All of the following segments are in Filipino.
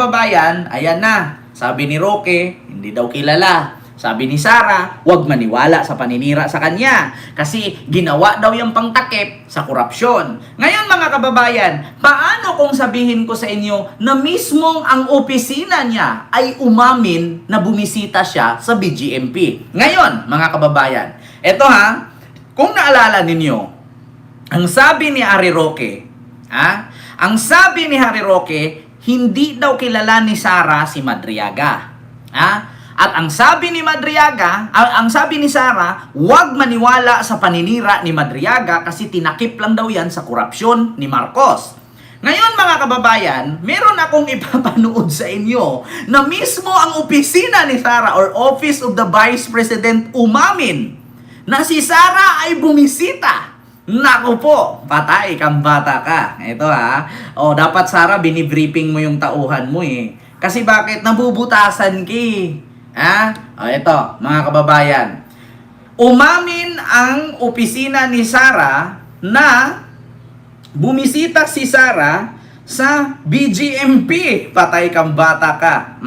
kababayan, ayan na. Sabi ni Roque, hindi daw kilala. Sabi ni Sara, huwag maniwala sa paninira sa kanya kasi ginawa daw yung pangtakip sa korupsyon. Ngayon mga kababayan, paano kung sabihin ko sa inyo na mismong ang opisina niya ay umamin na bumisita siya sa BGMP? Ngayon mga kababayan, eto ha, kung naalala ninyo, ang sabi ni Harry Roque, ang sabi ni Harry Roque, hindi daw kilala ni Sara si Madriaga. At ang sabi ni Madriaga, ang sabi ni Sara, huwag maniwala sa paninira ni Madriaga kasi tinakip lang daw yan sa korupsyon ni Marcos. Ngayon mga kababayan, meron akong ipapanood sa inyo na mismo ang opisina ni Sara or Office of the Vice President umamin na si Sara ay bumisita. Naku po, patay kang bata ka. Ito dapat Sara, binibriefing mo yung tauhan mo eh. Kasi bakit nabubutasan ki? Ito, mga kababayan. Umamin ang opisina ni Sara na bumisita si Sara sa BGMP. Patay kang bata ka.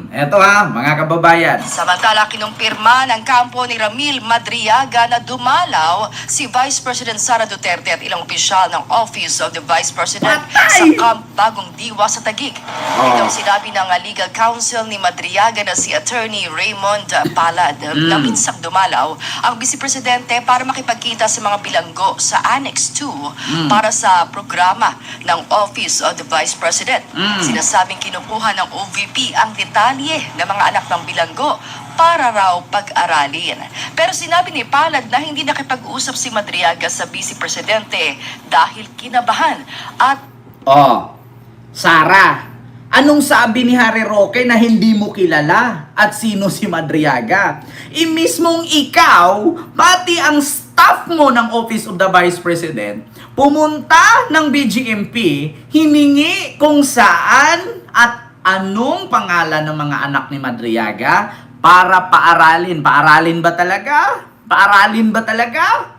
Ito mga kababayan. Samantala, kinumpirma ng kampo ni Ramil Madriaga na dumalaw si Vice President Sara Duterte at ilang opisyal ng Office of the Vice President sa Camp Bagong Diwa sa Taguig. Ito ang sinabi ng Legal Counsel ni Madriaga na si Attorney Raymond Palad. Naminsak dumalaw ang Vice Presidente para makipagkita sa mga bilanggo sa Annex 2 para sa programa ng Office of the Vice President. Sinasabing kinukuha ng OVP ang detalye ng mga anak ng bilanggo para raw pag-aralin. Pero sinabi ni Palad na hindi nakipag-usap si Madriaga sa Vice Presidente dahil kinabahan at... Sara, anong sabi ni Harry Roque na hindi mo kilala at sino si Madriaga? Mismong ikaw, pati ang staff mo ng Office of the Vice President, pumunta ng BGMP, hiningi kung saan at anong pangalan ng mga anak ni Madriaga para paaralin. Paaralin ba talaga? Paaralin ba talaga?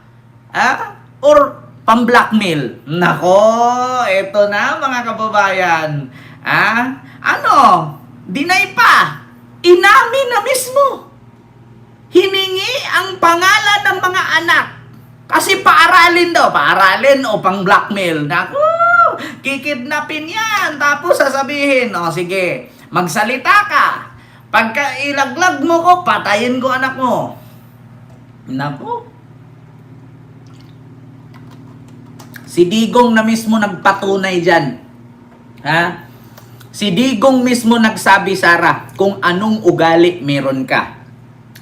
Or pang-blackmail? Nako, eto na mga kababayan. Deny pa. Inamin na mismo. Hiningi ang pangalan ng mga anak. Kasi paaralin daw. Paaralin o pang-blackmail. Naku, kikidnapin yan. Tapos sasabihin, sige, magsalita ka. Pagka ilaglag mo ko, patayin ko anak mo. Naku. Si Digong na mismo nagpatunay dyan. Si Digong mismo nagsabi, Sara, kung anong ugali meron ka.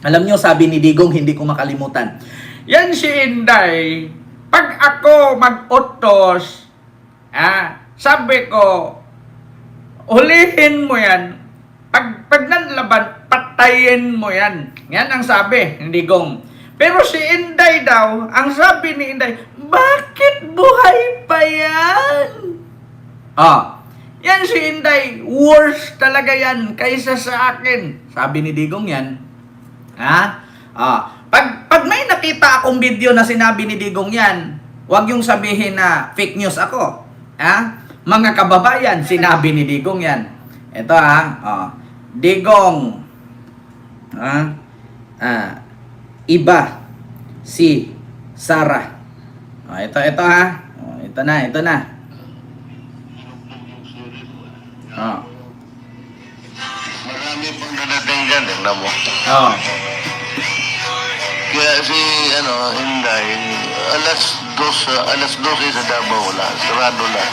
Alam nyo, sabi ni Digong, hindi ko makalimutan. Yan si Inday, pag ako mag-utos, sabi ko, hulihin mo yan. Pag nanlaban, patayin mo yan. Yan ang sabi ni Digong. Pero si Inday daw, ang sabi ni Inday, bakit buhay pa yan? Yan si Inday, worse talaga yan kaysa sa akin. Sabi ni Digong yan. Pag may nakita akong video na sinabi ni Digong yan, huwag yung sabihin na fake news ako. Mga kababayan, sinabi ni Digong yan. Ito Digong, iba si Sara. Ito ito na. Marami pang dadating dyan, tingnan mo. Kaya si, Inday, alas 12 sa Davao wala, sarado na.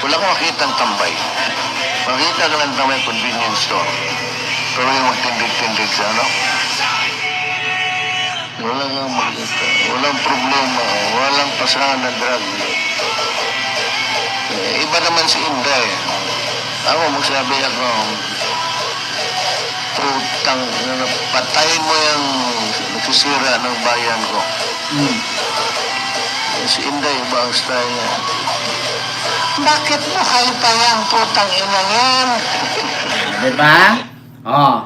Wala kang makitang tambay. Makita ka lang tambay convenience store. Pero yung magtindig-tindig sa wala kang makita. Walang problema, walang pasahan na drug. Iba naman si Inday. Ako magsabi ako, putang, patayin mo yung nagsisira ng bayan ko. Si Inday, iba ang style niya. Bakit buhay pa yan, putang ina yan? Diba?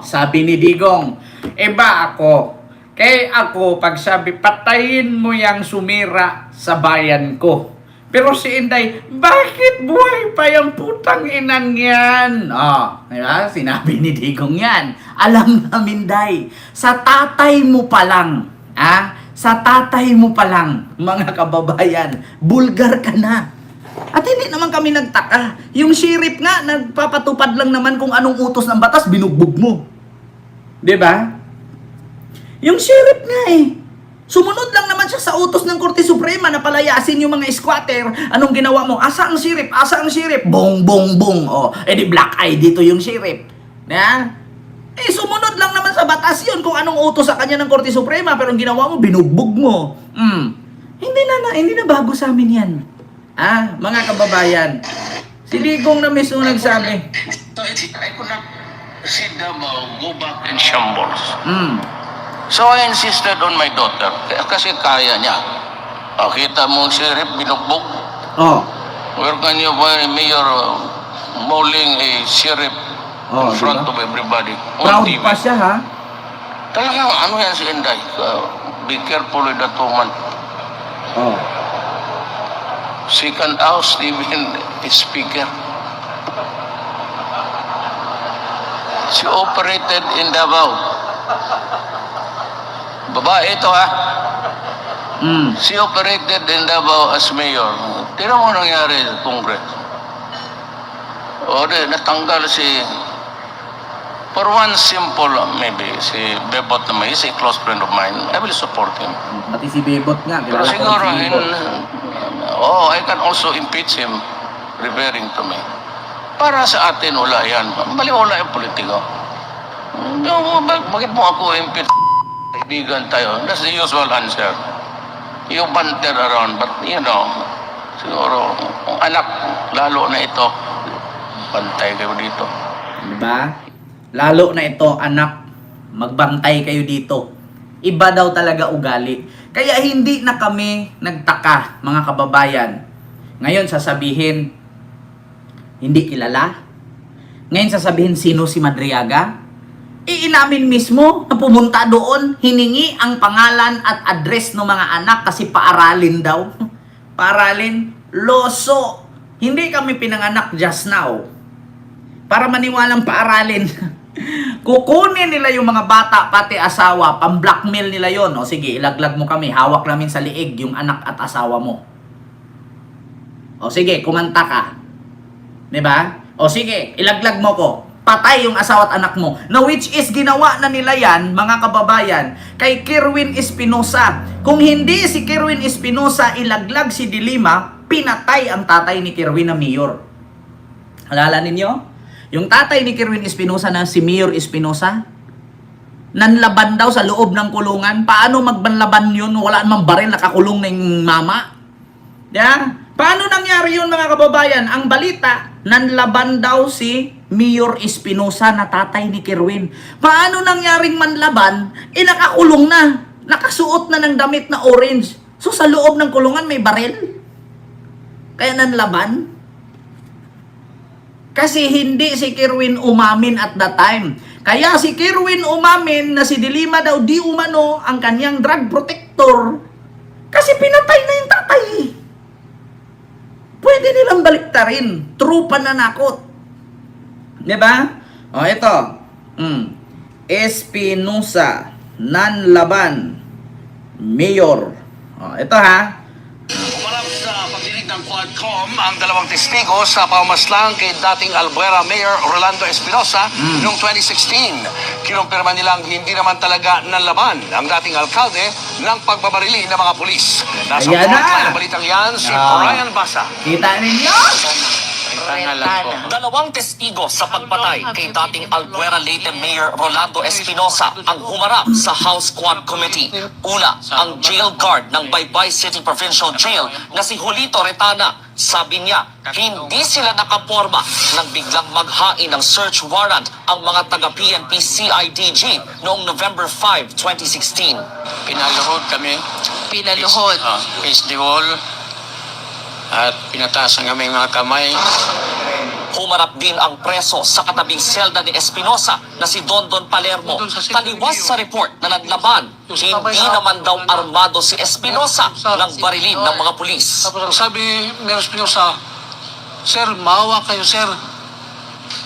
Sabi ni Digong, iba ako. Kaya ako, pag sabi, patayin mo yung sumira sa bayan ko. Pero si Inday, bakit buhay pa yung putang inan yan? Diba? Sinabi ni Digong yan. Alam namin, Day, sa tatay mo pa lang, sa tatay mo pa lang, mga kababayan, bulgar ka na. At hindi naman kami nagtaka. Yung sheriff nga, nagpapatupad lang naman kung anong utos ng batas, binugbog mo. Diba? Yung sheriff nga sumunod lang naman siya sa utos ng Korte Suprema na palayasin yung mga squatter. Anong ginawa mo? Asa ang sheriff? Asa ang sheriff? Bong, bong, bong. Di black eye dito yung sheriff. Sumunod lang naman sa batas yun kung anong utos sa kanya ng Korte Suprema, pero ang ginawa mo, binugbog mo. Hindi na bago sa amin yan. Mga kababayan, si Digong na mismo nagsabi. So, I could not see Davao go back in shambles. So I insisted on my daughter, kasi kaya niya. Kita mo si Rep binugbog. Where can you find Mayor mauling a sheriff in front of everybody? Proud pa siya, ha? Talagang ano yan si Inday? Be careful with that woman. She can oust even a speaker. She operated in Davao. Babae ito, She operated in Davao as mayor. Tira mo nangyari sa Congress. Natanggal si... For one simple, maybe, si Bebot naman, he's a close friend of mine. I will support him. Pati si Bebot nga. Pero siguro, I can also impeach him, referring to me. Para sa atin, wala yan. Wala yung politiko. Bakit mo ako impeach? Kaibigan tayo. That's the usual answer. You banter around, but siguro, kung anak, lalo na ito, bantay kayo dito. Diba? Lalo na ito, anak, magbantay kayo dito. Iba daw talaga ugali. Kaya hindi na kami nagtaka, mga kababayan. Ngayon sasabihin, hindi kilala. Ngayon sasabihin, sino si Madriaga? Inamin mismo na pumunta doon, hiningi ang pangalan at address ng mga anak kasi paaralin daw. Paaralin, loso. Hindi kami pinanganak just now. Para maniwalang paaralin. Kukunin nila yung mga bata, pati asawa, pang-blackmail nila yon. Sige, ilaglag mo kami, hawak namin sa liig yung anak at asawa mo. Sige, kumanta ka. Diba? Sige, ilaglag mo ko. Patay yung asawa at anak mo. Na which is ginawa na nila yan, mga kababayan, kay Kerwin Espinosa. Kung hindi si Kerwin Espinosa ilaglag si Dilima, pinatay ang tatay ni Kerwin na mayor. Alala ninyo? Yung tatay ni Kerwin Espinosa na si Mayor Espinosa, nanlaban daw sa loob ng kulungan. Paano magbanlaban yun? Wala namang baril, nakakulong na yung mama. Paano nangyari yun, mga kababayan? Ang balita, nanlaban daw si Mayor Espinosa na tatay ni Kerwin. Paano nangyaring manlaban? Nakakulong na. Nakasuot na ng damit na orange. So sa loob ng kulungan may baril. Kaya nanlaban. Kasi hindi si Kerwin umamin at that time. Kaya si Kerwin umamin na si Dilima daw di umano ang kanyang drug protector. Kasi pinatay na yung tatay. Pwede nilang baliktarin. True pananakot. Diba? Ito. Espinosa, nanlaban, mayor. Ito Umarap sa pagdinig ng Quadcom ang dalawang testigo sa pamamaslang kay dating Albuera Mayor Rolando Espinosa noong 2016. Kinumpirma nilang hindi naman talaga nanlaban ang dating alkalde ng pagbabarili ng mga pulis. Nasa Ayan na! frontline ng balitang yan si Brian Basa. Kita ninyo? Dalawang testigo sa pagpatay kay dating Albuera Leyte Mayor Rolando Espinosa ang humarap sa House Quad Committee. Una, ang jail guard ng Baybay City Provincial Jail na si Julito Retana. Sabi niya, hindi sila nakaporma nang biglang maghain ng search warrant ang mga taga-PNP CIDG noong November 5, 2016. Pinaluhod kami. Pinaluhod. Face the wall. At pinataas ang aming mga kamay. Humarap din ang preso sa katabing selda ni Espinosa na si Dondon Palermo. Taliwas sa report na naglaban, hindi naman daw armado si Espinosa ng barilin ng mga pulis. Tapos ang sabi ni Mayor Espinosa, "Sir, maawa kayo, sir.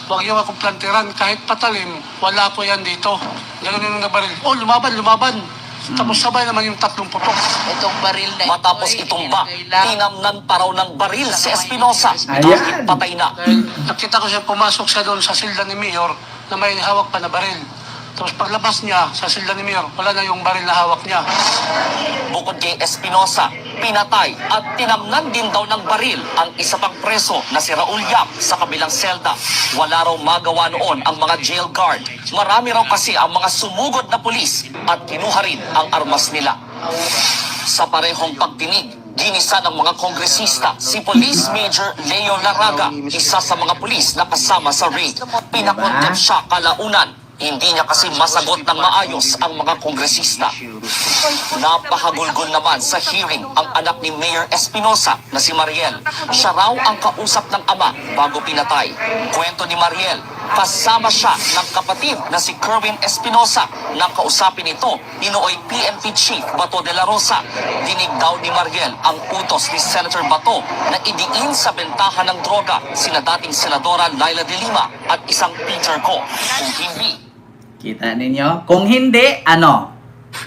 Huwag niyo akong plantiran. Kahit patalim, wala po yan dito." Ganun yung nabaril. Oh, lumaban. Tapos sabay naman yung 3 putok. Itong baril na ito Matapos ay itumba, inilagay lang. tinamnan pa raw ng baril si Espinosa. Ayan. Dahil patay na. Dahil nakita ko siya pumasok siya doon sa silda ni Mayor na may hawak pa na baril. Tapos paglabas niya sa silda ni Mayor, wala na yung baril na hawak niya. Bukod kay Espinosa, pinatay at tinamnan din daw ng baril ang isa pang preso na si Raul Yap sa kabilang selda. Wala raw magawa noon ang mga jail guard. Marami raw kasi ang mga sumugod na pulis at kinuha rin ang armas nila. Sa parehong pagdinig, ginisa ng mga kongresista si Police Major Leo Laraga, isa sa mga pulis na kasama sa raid. Pinakontempt siya kalaunan. Hindi niya kasi masagot ng maayos ang mga kongresista. Napahagulgol naman sa hearing ang anak ni Mayor Espinosa na si Mariel. Siya raw ang kausap ng ama bago pinatay. Kwento ni Mariel, kasama siya ng kapatid na si Kerwin Espinosa. Nang kausapin ito, Ninoy PNP Chief Bato de la Rosa. Dinig daw ni Mariel ang utos ni Senator Bato na idiin sa bentahan ng droga sina dating Senadora Laila de Lima at isang Peter Go. Kung hindi, Kita ninyo? Kung hindi, ano?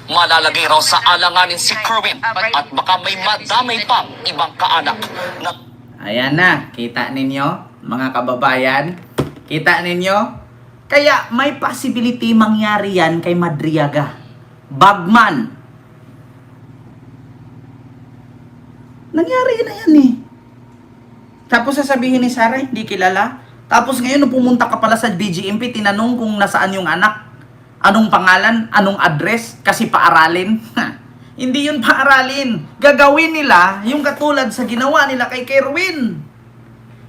malalagay raw sa alanganin si Kerwin at baka may madamay pang ibang kaanak na Ayan na, kita ninyo, mga kababayan? Kita ninyo? Kaya may possibility mangyari yan kay Madriaga. Bagman. Nangyari na yan eh. Tapos sasabihin ni Sarah, hindi kilala. Tapos ngayon, nung pumunta ka pala sa DGMP, tinanong kung nasaan yung anak. Anong pangalan? Anong address? Kasi paaralin. Hindi yun paaralin. Gagawin nila yung katulad sa ginawa nila kay Kerwin.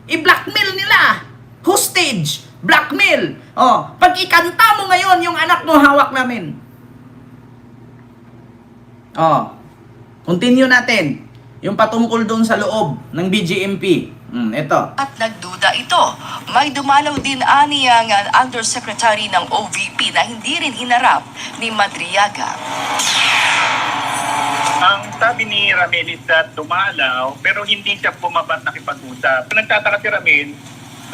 I-blackmail nila. Hostage. Blackmail. Oh, pag ikanta mo ngayon yung anak mo hawak namin. Oh, continue natin. Yung patungkol doon sa loob ng BGMP. Ito. At nagduda ito. May dumalaw din aniyang undersecretary ng OVP na hindi rin hinarap ni Madriaga. Ang sabi ni Ramil is that dumalaw pero hindi siya bumabat nakipag-usap. Nagtataka si Ramil,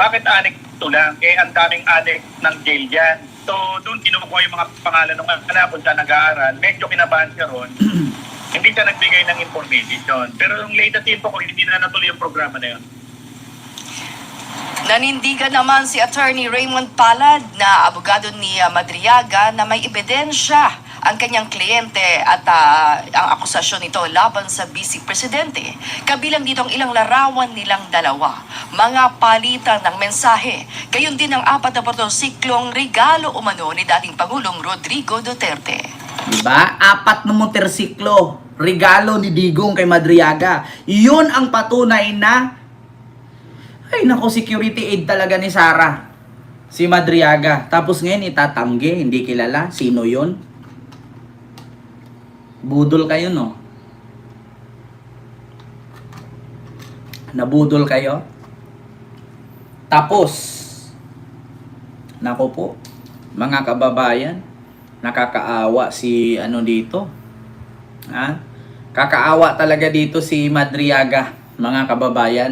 bakit anek ito lang? Ang daming anek ng jail dyan. So doon kinukuha yung mga pangalan ng anak kung saan nag-aaral. Medyo kinabahan siya ron. Hindi siya nagbigay ng information. Pero yung latest info ko, hindi na natuloy yung programa na yun. Nanindigan naman si Attorney Raymond Palad na abogado ni Madriaga na may ebidensya ang kanyang kliyente at ang akusasyon nito laban sa Vice Presidente. Kabilang dito ang ilang larawan nilang dalawa, mga palitan ng mensahe. Gayon din ang 4 na motorsiklong regalo umano ni dating Pangulong Rodrigo Duterte. Diba? 4 na motorsiklo. Regalo ni Digong kay Madriaga. Yun ang patunay na ay nako, security aid talaga ni Sarah. Si Madriaga. Tapos ngayon itatanggi, hindi kilala. Sino yun? Budol kayo, no? Nabudol kayo? Tapos, nako po, mga kababayan, nakakaawa si ano dito. Ha? Kakaawa talaga dito si Madriaga, mga kababayan.